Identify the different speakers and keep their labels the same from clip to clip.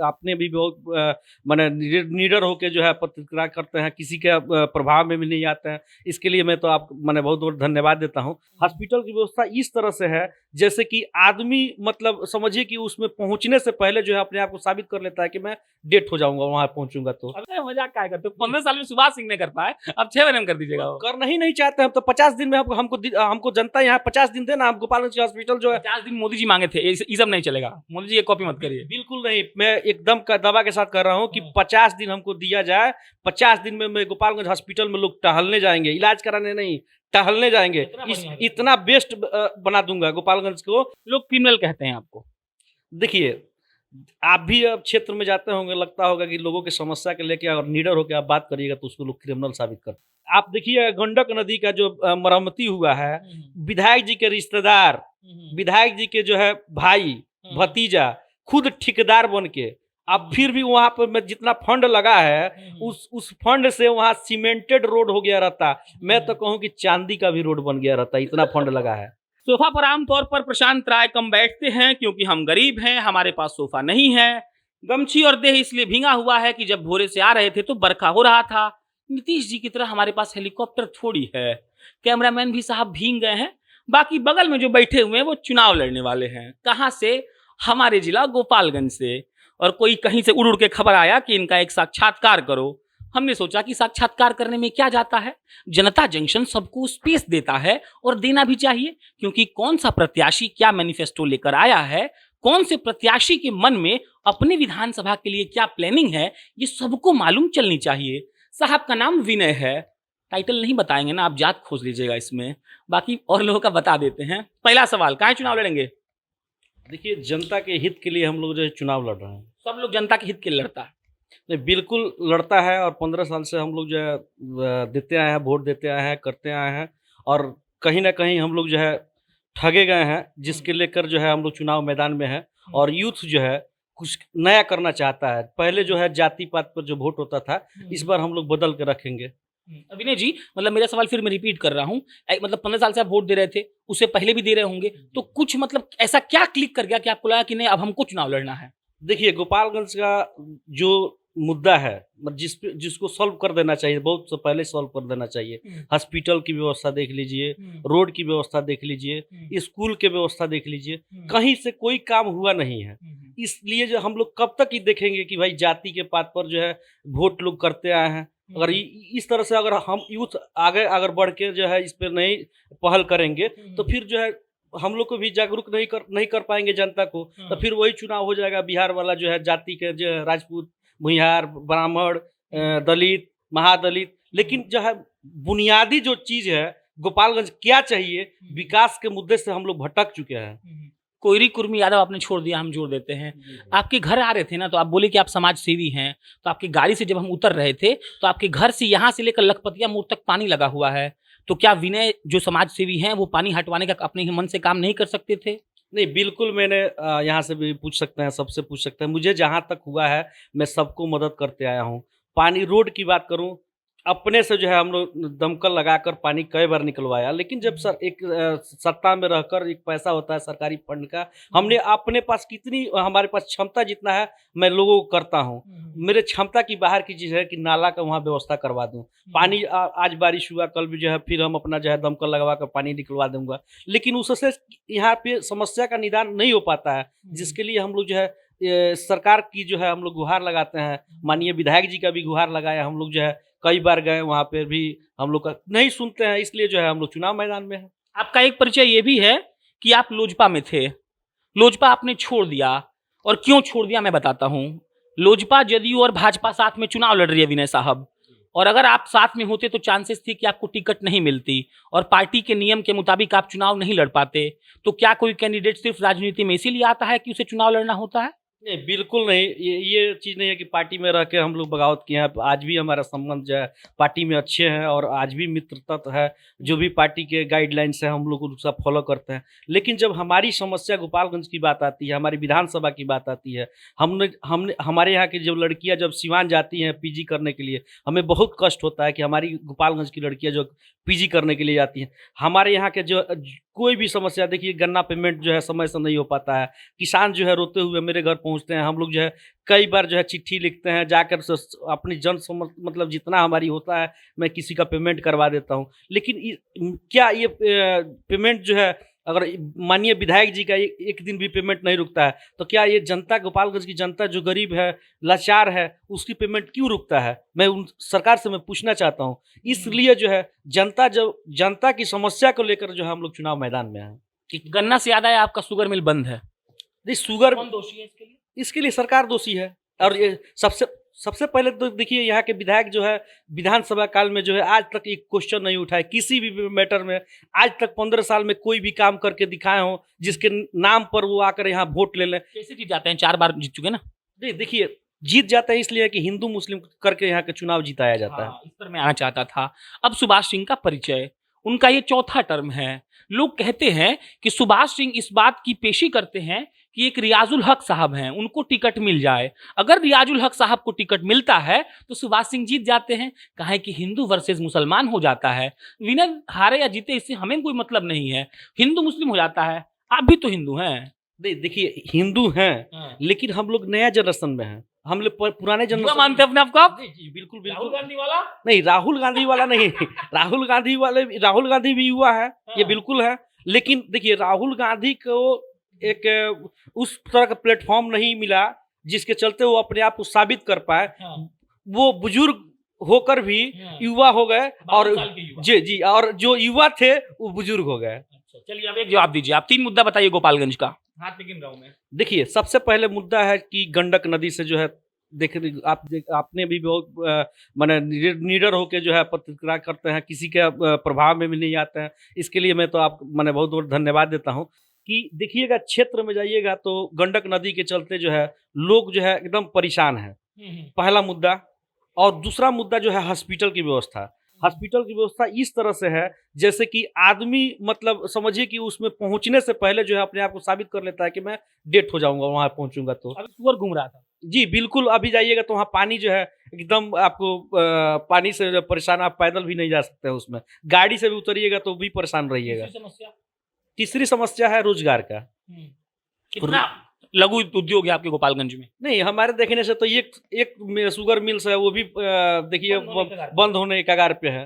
Speaker 1: आपने भी बहुत माने निडर होकर जो है प्रतिक्रिया करते हैं, किसी के प्रभाव में भी नहीं आते हैं। इसके लिए मैं तो आप माने बहुत बहुत धन्यवाद देता हूँ। हॉस्पिटल की व्यवस्था इस तरह से है जैसे कि आदमी मतलब समझिए कि उसमें पहुंचने से पहले जो है अपने आप को साबित कर लेता है कि मैं डेट हो जाऊंगा वहां पहुंचूंगा तो।
Speaker 2: अरे मजाक क्या करते हो, 15 साल में सुभाष सिंह ने कर पाए, अब 6 महीने में कर दीजिएगा।
Speaker 1: करना ही नहीं चाहते हम तो 50 दिन में हमको जनता यहाँ 50 दिन देना। हम गोपालगंज हॉस्पिटल जो है
Speaker 2: 50 दिन मोदी जी मांगे थे, ये सब नहीं चलेगा। मोदी जी ये कॉपी मत करिए।
Speaker 1: बिल्कुल नहीं, मैं एकदम का दावा के साथ कर रहा हूँ कि 50 दिन हमको दिया जाए। 50 दिन में मैं गोपालगंज हॉस्पिटल में लोग टहलने जाएंगे, इलाज कराने नहीं, टहलने जाएंगे। इतना बेस्ट बना दूंगा गोपालगंज को।
Speaker 2: लोग क्रिमिनल कहते हैं आपको।
Speaker 1: देखिए, आप भी अब क्षेत्र में जाते होंगे, लगता होगा कि लोगों की समस्या के लेके अगर निडर होकर आप बात करिएगा तो उसको लोग क्रिमिनल साबित करते हैं। आप देखिए गंडक नदी का जो मरम्मती हुआ है, विधायक जी के रिश्तेदार, विधायक जी के जो है भाई भतीजा खुद ठेकेदार बन के, अब फिर भी वहां पर में जितना फंड लगा है उस फंड से वहां सीमेंटेड रोड हो गया रहता। मैं तो कहूँ कि चांदी का भी रोड बन गया रहता, इतना फंड लगा है।
Speaker 2: सोफा पर आमतौर पर प्रशांत राय कम बैठते हैं क्योंकि हम गरीब हैं, हमारे पास सोफा नहीं है। गमछी और देह इसलिए भींगा हुआ है कि जब भोरे से आ रहे थे तो बरखा हो रहा था। नीतीश जी की तरह हमारे पास हेलीकॉप्टर थोड़ी है। कैमरामैन भी साहब भींग गए हैं। बाकी बगल में जो बैठे हुए हैं वो चुनाव लड़ने वाले हैं। कहाँ से? हमारे जिला गोपालगंज से। और कोई कहीं से उड़ उड़ के खबर आया कि इनका एक साक्षात्कार करो। हमने सोचा कि साक्षात्कार करने में क्या जाता है, जनता जंक्शन सबको स्पेस देता है और देना भी चाहिए, क्योंकि कौन सा प्रत्याशी क्या मैनिफेस्टो लेकर आया है, कौन से प्रत्याशी के मन में अपने विधानसभा के लिए क्या प्लानिंग है, ये सबको मालूम चलनी चाहिए। साहब का नाम विनय है। टाइटल नहीं बताएंगे ना, आप जात खोज लीजिएगा इसमें, बाकी और लोगों का बता देते हैं। पहला सवाल, काहे चुनाव लड़ेंगे?
Speaker 1: देखिए, जनता के हित के लिए हम लोग जो है चुनाव लड़ रहे हैं।
Speaker 2: सब लोग जनता के हित के लिए लड़ता है।
Speaker 1: नहीं, बिल्कुल लड़ता है। और 15 साल से हम लोग जो है देते आए हैं, वोट देते आए हैं, करते आए हैं। और कहीं ना कहीं हम लोग जो है ठगे गए हैं, जिसके लेकर जो है हम लोग चुनाव मैदान में हैं। और यूथ जो है कुछ नया करना चाहता है। पहले जो है जाति पात पर जो वोट होता था, इस बार हम लोग बदल के रखेंगे।
Speaker 2: विनय जी, मतलब मेरा सवाल फिर मैं रिपीट कर रहा हूँ। मतलब 15 साल से आप वोट दे रहे थे, उससे पहले भी दे रहे होंगे, तो कुछ मतलब ऐसा क्या क्लिक कर गया कि आपको लगा कि नहीं अब हमको चुनाव लड़ना है?
Speaker 1: देखिए, गोपालगंज का जो मुद्दा है, जिसको सॉल्व कर देना चाहिए, बहुत से पहले सॉल्व कर देना चाहिए। हॉस्पिटल की व्यवस्था देख लीजिए, रोड की व्यवस्था देख लीजिए, स्कूल की व्यवस्था देख लीजिए, कहीं से कोई काम हुआ नहीं है। इसलिए जो हम लोग कब तक ही देखेंगे कि भाई जाति के बात पर जो है वोट लोग करते आए हैं। अगर इस तरह से अगर हम यूथ आगे अगर बढ़ के जो है इस पर नहीं पहल करेंगे तो फिर जो है हम लोग को भी जागरूक नहीं कर पाएंगे जनता को। तो फिर वही चुनाव हो जाएगा बिहार वाला, जो है जाति के, जो है राजपूत, भुइयार, ब्राह्मण, दलित, महादलित। लेकिन जो है बुनियादी जो चीज है, गोपालगंज क्या चाहिए, विकास के मुद्दे से हम लोग भटक चुके हैं।
Speaker 2: कोयरी कुर्मी यादव आपने छोड़ दिया, हम जोड़ देते हैं। आपके घर आ रहे थे ना, तो आप बोले कि आप समाज सेवी हैं, तो आपकी गाड़ी से जब हम उतर रहे थे तो आपके घर से यहाँ से लेकर लखपतिया मोड़ तक पानी लगा हुआ है। तो क्या विनय जो समाज सेवी हैं वो पानी हटवाने का अपने मन से काम नहीं कर सकते थे?
Speaker 1: नहीं, बिल्कुल मैंने यहाँ से भी पूछ सकते हैं, सबसे पूछ सकते हैं। मुझे जहाँ तक हुआ है मैं सबको मदद करते आया हूँ। पानी, रोड की बात करूँ, अपने से जो है हम लोग दमकल लगाकर पानी कई बार निकलवाया। लेकिन जब सर एक सत्ता में रहकर एक पैसा होता है सरकारी फंड का, हमने अपने पास कितनी, हमारे पास क्षमता जितना है मैं लोगों को करता हूँ। मेरे क्षमता की बाहर की चीज़ है कि नाला का वहाँ व्यवस्था करवा दूँ। पानी आज बारिश हुआ, कल भी जो है फिर हम अपना जो है दमकल लगवा कर पानी निकलवा दूंगा। लेकिन उससे यहाँ पे समस्या का निदान नहीं हो पाता है, जिसके लिए हम लोग जो है सरकार की जो है हम लोग गुहार लगाते हैं। माननीय विधायक जी का भी गुहार लगाया हम लोग, जो है कई बार गए वहाँ पे भी हम लोग का नहीं सुनते हैं। इसलिए जो है हम लोग चुनाव मैदान में हैं।
Speaker 2: आपका एक परिचय ये भी है कि आप लोजपा में थे, लोजपा आपने छोड़ दिया, और क्यों छोड़ दिया मैं बताता हूँ। लोजपा, जदयू और भाजपा साथ में चुनाव लड़ रही है विनय साहब, और अगर आप साथ में होते तो चांसेस थी कि आपको टिकट नहीं मिलती और पार्टी के नियम के मुताबिक आप चुनाव नहीं लड़ पाते। तो क्या कोई कैंडिडेट सिर्फ राजनीति में इसीलिए आता है कि उसे चुनाव लड़ना होता है?
Speaker 1: नहीं, बिल्कुल नहीं। ये चीज़ नहीं है कि पार्टी में रह के हम लोग बगावत किए हैं। आज भी हमारा संबंध जो है पार्टी में अच्छे हैं और आज भी मित्रता तो है। जो भी पार्टी के गाइडलाइंस है हम लोग उसका फॉलो करते हैं। लेकिन जब हमारी समस्या गोपालगंज की बात आती है, हमारी विधानसभा की बात आती है, हमने हमने हमारे यहाँ की जब लड़कियाँ जब सिवान जाती हैं पीजी करने के लिए, हमें बहुत कष्ट होता है कि हमारी गोपालगंज की लड़कियाँ जो पीजी करने के लिए जाती हैं, हमारे यहाँ के जो कोई भी समस्या, देखिए गन्ना पेमेंट जो है समय से नहीं हो पाता है, किसान जो है रोते हुए मेरे घर पहुंचते हैं, हम लोग जो है कई बार जो है चिट्ठी लिखते हैं जाकर अपनी मतलब जितना हमारी होता है मैं किसी का पेमेंट करवा देता हूँ, लेकिन क्या ये पेमेंट जो है अगर मानिए विधायक जी का एक दिन भी पेमेंट नहीं रुकता है तो क्या ये जनता, गोपालगंज की जनता जो गरीब है, लाचार है, उसकी पेमेंट क्यों रुकता है? मैं उन सरकार से मैं पूछना चाहता हूँ। इसलिए जो है जनता की समस्या को लेकर जो है हम लोग चुनाव मैदान में हैं।
Speaker 2: कि गन्ना से याद आया, आपका शुगर मिल बंद है,
Speaker 1: नहीं, शुगर
Speaker 2: कौन दोषी है इसके लिए?
Speaker 1: इसके लिए सरकार दोषी है। और ये सबसे सबसे पहले तो देखिए यहाँ के विधायक जो है विधानसभा काल में जो है आज तक एक क्वेश्चन नहीं उठाए किसी भी मैटर में। आज तक 15 साल में कोई भी काम करके दिखाए हो जिसके नाम पर वो आकर यहाँ वोट ले लें।
Speaker 2: कैसे जीत जाते हैं? 4 बार जीत चुके ना।
Speaker 1: नहीं, देखिए जीत जाता है इसलिए कि हिंदू मुस्लिम करके यहाँ के चुनाव जिताया जाता है।
Speaker 2: हाँ, इस पर मैं आना चाहता था। अब सुभाष सिंह का परिचय, उनका ये चौथा टर्म है। लोग कहते हैं कि सुभाष सिंह इस बात की पेशी करते हैं कि एक रियाजुल हक साहब हैं, उनको टिकट मिल जाए। अगर रियाजुल हक साहब को टिकट मिलता है तो सुभाष सिंह जीत जाते हैं। कहा कि हिंदू वर्सेस मुसलमान हो जाता है, विनर हारे या जीते इससे हमें कोई मतलब नहीं है, हिंदू मुस्लिम हो जाता है। आप भी तो हिंदू हैं।
Speaker 1: नहीं, देखिए हिंदू हैं लेकिन हम लोग नया जनरेशन में हैं, हम लोग पुराने जनरेशन
Speaker 2: मानते हैं अपने आप को आप?
Speaker 1: जी बिल्कुल
Speaker 2: राहुल
Speaker 1: बिल्कुल।
Speaker 2: गांधी वाला
Speaker 1: नहीं, राहुल गांधी वाला नहीं राहुल गांधी भी युवा है, ये बिल्कुल है। लेकिन देखिए राहुल गांधी को एक उस तरह का प्लेटफॉर्म नहीं मिला जिसके चलते वो अपने आप को साबित कर पाए। वो बुजुर्ग होकर भी युवा हो गए और जी और जो युवा थे वो बुजुर्ग हो गए।
Speaker 2: अच्छा, चलिए अब एक जवाब दीजिए। आप 3 मुद्दा बताइए गोपालगंज का। हाथ में गिन रहा हूं मैं।
Speaker 1: देखिए सबसे पहले मुद्दा है कि गंडक नदी से जो है आपने भी बहुत माने निडर होकर जो है प्रतिक्रिया करते हैं, किसी के प्रभाव में भी नहीं आते हैं। इसके लिए मैं तो आप मैंने बहुत बहुत धन्यवाद देता हूं कि देखिएगा क्षेत्र में जाइएगा तो गंडक नदी के चलते जो है लोग जो है एकदम परेशान है, पहला मुद्दा। और दूसरा मुद्दा जो है हॉस्पिटल की व्यवस्था। हॉस्पिटल की व्यवस्था इस तरह से है जैसे कि आदमी मतलब समझिए कि उसमें पहुंचने से पहले जो है अपने आप को साबित कर लेता है कि मैं डेथ हो जाऊंगा वहां पहुंचूंगा तो।
Speaker 2: अभी सुअर घूम रहा था।
Speaker 1: जी बिल्कुल, अभी जाइएगा तो वहाँ पानी जो है एकदम आपको पानी से जो परेशान, आप पैदल भी नहीं जा सकते हैं उसमें, गाड़ी से भी उतरिएगा तो भी परेशान रहिएगा। तीसरी समस्या है रोजगार का।
Speaker 2: कितना लघु उद्योग है आपके गोपालगंज में?
Speaker 1: नहीं, हमारे देखने से तो एक शुगर मिल्स है वो भी देखिए बंद होने के कगार पे है।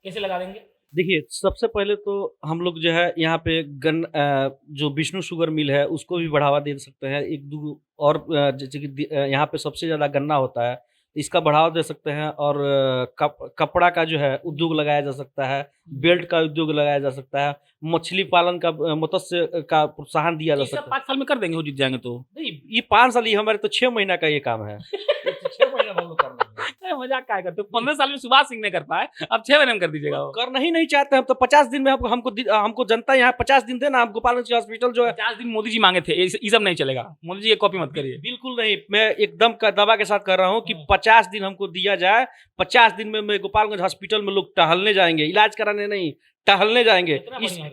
Speaker 2: कैसे लगा देंगे? देखिए
Speaker 1: सबसे पहले तो हम लोग जो है यहाँ पे जो विष्णु शुगर मिल है उसको भी बढ़ावा दे सकते हैं। एक दो और जैसे कि यहाँ पे सबसे ज्यादा गन्ना होता है, इसका बढ़ावा दे सकते हैं। और कपड़ा का जो है उद्योग लगाया जा सकता है, बेल्ट का उद्योग लगाया जा सकता है, मछली पालन का, मत्स्य का प्रोत्साहन दिया जा सकता है।
Speaker 2: 5 साल में कर देंगे वो जीत जाएंगे तो?
Speaker 1: नहीं, ये 5 साल, ये हमारे तो 6 महीना का ये काम है। 6 महीना हम लोग कर लेंगे।
Speaker 2: मजाक क्या करते हो? 15 साल में सुभाष सिंह ने कर पाए, अब 6 महीने में कर दीजिएगा।
Speaker 1: करना ही नहीं चाहते हम तो। 50 दिन में हमको जनता यहाँ 50 दिन देना, हम गोपालगंज हॉस्पिटल जो है
Speaker 2: 50 दिन मोदी जी मांगे थे, ये सब नहीं चलेगा। मोदी जी ये कॉपी मत करिए।
Speaker 1: बिल्कुल नहीं, मैं एकदम का दावा के साथ कर रहा हूँ कि 50 दिन हमको दिया जाए। 50 दिन में मैं गोपालगंज हॉस्पिटल में लोग टहलने जाएंगे, इलाज कराने नहीं, टहलने जाएंगे।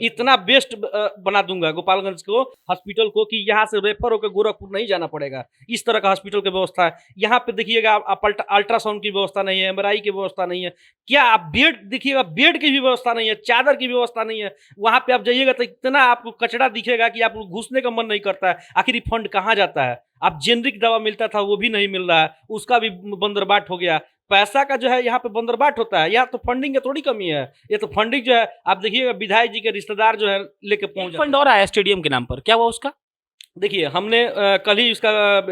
Speaker 1: इतना बेस्ट बना दूंगा गोपालगंज को, हॉस्पिटल को, कि यहाँ से रेफर होकर गोरखपुर नहीं जाना पड़ेगा। इस तरह का हॉस्पिटल की व्यवस्था है यहाँ पे। देखिएगा आप अल्ट्रासाउंड की व्यवस्था नहीं है, एमआरआई की व्यवस्था नहीं है। क्या आप बेड देखिएगा, बेड की भी व्यवस्था नहीं है, चादर की व्यवस्था नहीं है। वहां पे आप जाइएगा तो इतना आपको कचरा दिखेगा कि आपको घुसने का मन नहीं करता है। आखिर ये फंड कहाँ जाता है? आप जेनरिक दवा मिलता था वो भी नहीं मिल रहा है, उसका भी बंदरबाट हो गया। पैसा का जो है यहाँ पे बंदरबाट होता है, यहाँ तो फंडिंग की थोड़ी कमी है। ये तो फंडिंग जो है आप देखिएगा विधायक जी के रिश्तेदार जो है लेके पहुंच
Speaker 2: फंड और आया स्टेडियम के नाम पर, क्या हुआ उसका?
Speaker 1: देखिए हमने कल ही उसका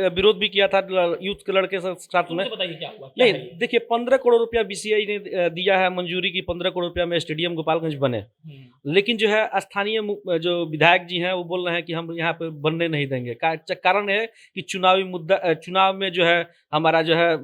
Speaker 1: विरोध भी किया था यूथ के लड़के साथ में।
Speaker 2: बताइए क्या हुआ?
Speaker 1: नहीं, देखिए 15 करोड़ रुपया बीसीआई ने दिया है मंजूरी की, 15 करोड़ रुपया में स्टेडियम गोपालगंज बने। लेकिन जो है स्थानीय जो विधायक जी हैं वो बोल रहे हैं कि हम यहाँ पे बनने नहीं देंगे। कारण है कि चुनाव में जो है हमारा जो है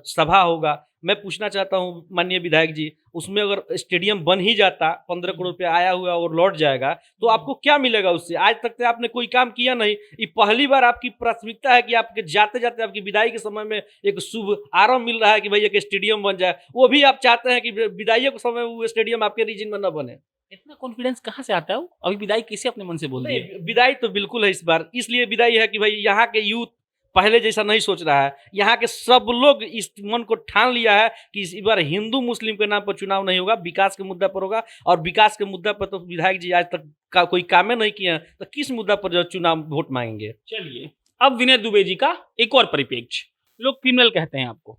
Speaker 1: सभा होगा। मैं पूछना चाहता हूँ माननीय विधायक जी, उसमें अगर स्टेडियम बन ही जाता, 15 करोड़ रुपया आया हुआ और लौट जाएगा तो आपको क्या मिलेगा उससे? आज तक तो आपने कोई काम किया नहीं। ये पहली बार आपकी प्राथमिकता है कि आपके जाते जाते आपकी विदाई के समय में एक शुभ आरंभ मिल रहा है कि भाई एक स्टेडियम बन जाए। वो भी आप चाहते हैं कि विदाई के समय वो स्टेडियम आपके रीजन में न बने।
Speaker 2: इतना कॉन्फिडेंस कहाँ से आता है? अभी विदाई कैसे अपने मन से बोल रही है?
Speaker 1: विदाई तो बिल्कुल है इस बार, इसलिए विदाई है कि भाई यहाँ के यूथ पहले जैसा नहीं सोच रहा है। यहाँ के सब लोग इस मन को ठान लिया है कि इस बार हिंदू मुस्लिम के नाम पर चुनाव नहीं होगा, विकास के मुद्दा पर होगा। और विकास के मुद्दा पर तो विधायक जी आज तक का कोई काम नहीं किए हैं, तो किस मुद्दा पर जो चुनाव वोट मांगेंगे।
Speaker 2: चलिए, अब विनय दुबे जी का एक और परिप्रेक्ष्य, लोग क्रिमिनल कहते हैं आपको।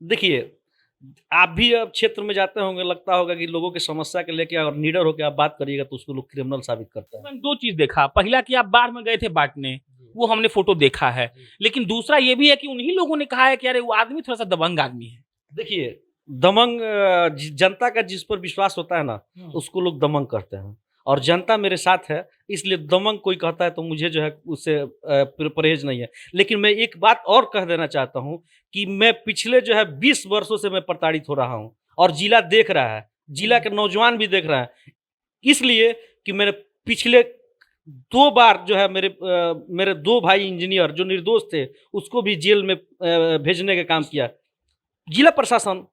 Speaker 1: देखिए, आप भी अब क्षेत्र में जाते होंगे, लगता होगा कि लोगों की समस्या के लेके अगर निडर होकर आप बात करिएगा तो उसको लोग क्रिमिनल साबित करते हैं।
Speaker 2: मैंने दो चीज देखा, पहला कि आप बाढ़ में गए थे बांटने, वो हमने फोटो देखा है, लेकिन दूसरा ये भी है कि उन्हीं लोगों ने कहा है कि अरे वो आदमी थोड़ा सा दबंग आदमी है।
Speaker 1: देखिए, दमंग जनता का जिस पर विश्वास होता है ना, उसको लोग दमंग करते हैं। और जनता मेरे साथ है, इसलिए दमंग कोई कहता है तो मुझे जो है उससे परहेज नहीं है। लेकिन मैं एक बात और कह देना चाहता हूँ कि मैं पिछले जो है 20 वर्षों से मैं प्रताड़ित हो रहा हूँ, और जिला देख रहा है, जिला के नौजवान भी देख रहा है। इसलिए कि मैंने पिछले 2 बार जो है मेरे 2 भाई इंजीनियर जो निर्दोष थे, उसको भी जेल में भेजने का काम किया। जिला प्रशासन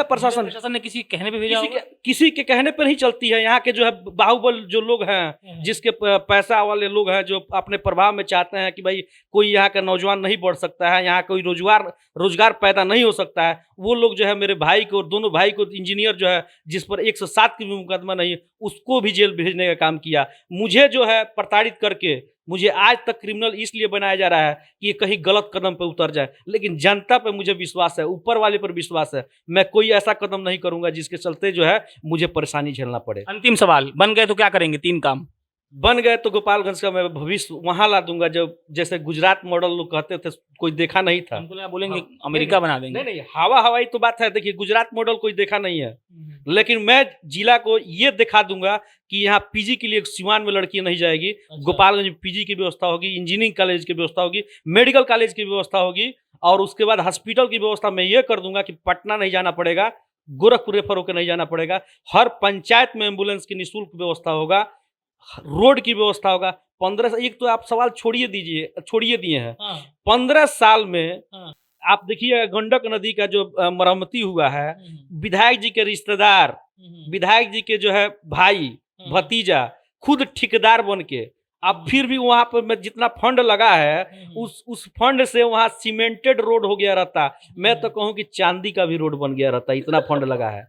Speaker 2: प्रशासन ने किसी के कहने पे भेजा होगा?
Speaker 1: किसी के कहने पर नहीं चलती है। यहाँ के जो है बाहुबल जो लोग हैं, जिसके पैसा वाले लोग हैं, जो अपने प्रभाव में चाहते हैं कि भाई कोई यहाँ का नौजवान नहीं बढ़ सकता है, यहाँ कोई रोजगार पैदा नहीं हो सकता है, वो लोग जो है मेरे भाई को, दोनों भाई को, इंजीनियर जो है जिस पर 107 की भी मुकदमा नहीं है, उसको भी जेल भेजने का काम किया। मुझे जो है प्रताड़ित करके मुझे आज तक क्रिमिनल इसलिए बनाया जा रहा है कि ये कहीं गलत कदम पे उतर जाए। लेकिन जनता पे मुझे विश्वास है, ऊपर वाले पर विश्वास है। मैं कोई ऐसा कदम नहीं करूंगा जिसके चलते जो है मुझे परेशानी झेलना पड़े।
Speaker 2: अंतिम सवाल, बन गए तो क्या करेंगे? 3 काम।
Speaker 1: बन गए तो गोपालगंज का मैं भविष्य वहां ला दूंगा, जब जैसे गुजरात मॉडल लोग कहते थे, कोई देखा नहीं था।
Speaker 2: हमको बोलेंगे अमेरिका बना देंगे।
Speaker 1: नहीं, हवाई तो बात है। देखिए, गुजरात मॉडल कोई देखा नहीं है, लेकिन मैं जिला को ये दिखा दूंगा कि यहाँ पीजी के लिए सिवान में लड़कियां नहीं जाएगी। अच्छा। गोपालगंज में पीजी की व्यवस्था होगी, इंजीनियरिंग कॉलेज की व्यवस्था होगी, मेडिकल कॉलेज की व्यवस्था होगी, और उसके बाद हॉस्पिटल की व्यवस्था मैं ये कर दूंगा कि पटना नहीं जाना पड़ेगा, गोरखपुर रेफर होकर नहीं जाना पड़ेगा। हर पंचायत में एम्बुलेंस की निःशुल्क व्यवस्था होगा, रोड की व्यवस्था होगा। 15 एक तो आप सवाल छोड़िए दिए हैं। 15 साल में आप देखिए गंडक नदी का जो मरम्मती हुआ है, विधायक जी के रिश्तेदार, विधायक जी के जो है भाई भतीजा खुद ठेकेदार बन के, अब फिर भी वहां पर मैं जितना फंड लगा है उस फंड से वहां सीमेंटेड रोड हो गया रहता, मैं तो कहूँ कि चांदी का भी रोड बन गया रहता, इतना फंड लगा है।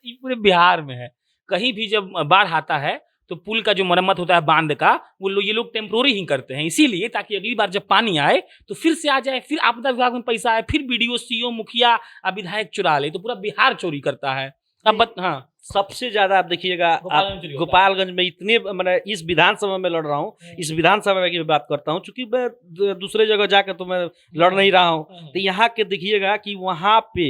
Speaker 2: ये पूरे बिहार में है। कहीं भी जब बाढ़ आता है तो पुल का जो मरम्मत होता है बांध का, ये लोग टेम्पोररी ही करते हैं, इसीलिए ताकि अगली बार जब पानी आए तो फिर से आ जाए, फिर आपदा विभाग में पैसा आए, फिर बीडीओ, सीओ, मुखिया, विधायक चुरा ले, तो पूरा बिहार चोरी करता है। अब हाँ,
Speaker 1: सबसे ज्यादा आप देखिएगा गोपालगंज में इतने, मैंने इस विधानसभा में लड़ रहा हूँ, इस विधानसभा की बात करता हूँ, चूंकि मैं दूसरे जगह जाकर तो मैं लड़ नहीं रहा हूँ, तो यहाँ के देखिएगा कि वहां पे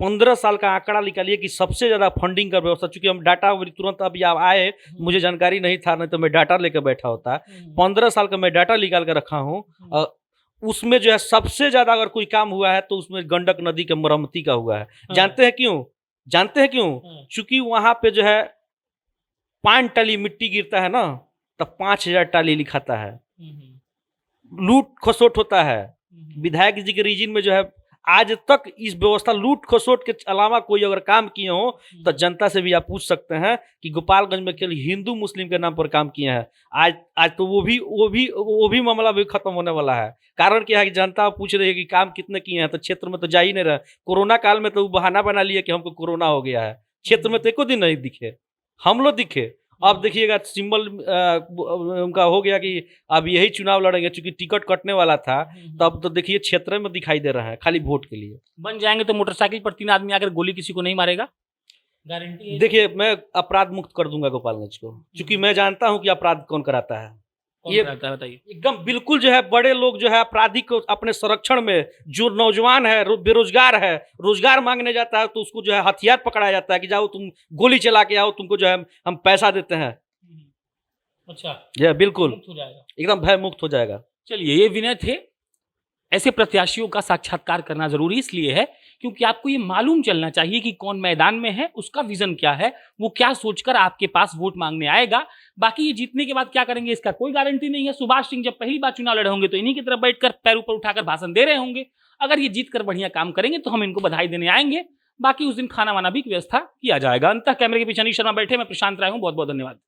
Speaker 1: 15 साल का आंकड़ा निकालिए कि सबसे ज्यादा फंडिंग का व्यवस्था, चूंकि हम डाटा तुरंत अभी आप आए, मुझे जानकारी नहीं था, नहीं तो मैं डाटा लेकर बैठा होता। 15 साल का मैं डाटा निकाल कर रखा हूँ, उसमें जो है सबसे ज्यादा अगर कोई काम हुआ है तो उसमें गंडक नदी के मरम्मती का हुआ है। जानते हैं क्यों? चूंकि वहां पे जो है 5 टाली मिट्टी गिरता है ना, तब 5000 टाली लिखाता है, लूट खसोट होता है। विधायक जी के रीजन में जो है आज तक इस व्यवस्था लूट खसोट के अलावा कोई अगर काम किए हो तो जनता से भी आप पूछ सकते हैं कि गोपालगंज में केवल हिंदू मुस्लिम के नाम पर काम किए हैं। आज तो वो भी मामला भी खत्म होने वाला है। कारण क्या है कि जनता पूछ रही है कि काम कितने किए हैं, तो क्षेत्र में तो जा ही नहीं रहा। कोरोना काल में तो बहाना बना लिया कि हमको कोरोना हो गया है, क्षेत्र में तो एको दिन नहीं दिखे, हम लोग दिखे। अब देखिएगा सिंबल उनका हो गया कि अब यही चुनाव लड़ेंगे, चूंकि टिकट कटने वाला था, तब तो देखिए क्षेत्र में दिखाई दे रहा है खाली वोट के लिए।
Speaker 2: बन जाएंगे तो मोटरसाइकिल पर 3 आदमी आकर गोली किसी को नहीं मारेगा, गारंटी?
Speaker 1: देखिए, मैं अपराध मुक्त कर दूंगा गोपालगंज को, क्योंकि मैं जानता हूं कि अपराध कौन कराता है। ये
Speaker 2: बताइए।
Speaker 1: एकदम बिल्कुल जो है बड़े लोग जो है अपराधी को अपने संरक्षण में, जो नौजवान है, बेरोजगार है, रोजगार मांगने जाता है तो उसको जो है हथियार पकड़ाया जाता है कि जाओ तुम गोली चला के आओ, तुमको जो है हम पैसा देते हैं।
Speaker 2: अच्छा,
Speaker 1: यह बिल्कुल
Speaker 2: मुक्त हो जाएगा,
Speaker 1: एकदम भय मुक्त हो जाएगा।
Speaker 2: चलिए, ये विनय थे। ऐसे प्रत्याशियों का साक्षात्कार करना जरूरी इसलिए है क्योंकि आपको ये मालूम चलना चाहिए कि कौन मैदान में है, उसका विजन क्या है, वो क्या सोचकर आपके पास वोट मांगने आएगा। बाकी ये जीतने के बाद क्या करेंगे इसका कोई गारंटी नहीं है। सुभाष सिंह जब पहली बार चुनाव लड़े होंगे तो इन्हीं की तरफ बैठकर पैर ऊपर उठाकर भाषण दे रहे होंगे। अगर ये जीत कर बढ़िया काम करेंगे तो हम इनको बधाई देने आएंगे। बाकी उस दिन खाना वाना भी व्यवस्था किया जाएगा। अंततः कैमरे के पीछे अनिल शर्मा बैठे, मैं प्रशांत राय हूँ। बहुत बहुत धन्यवाद।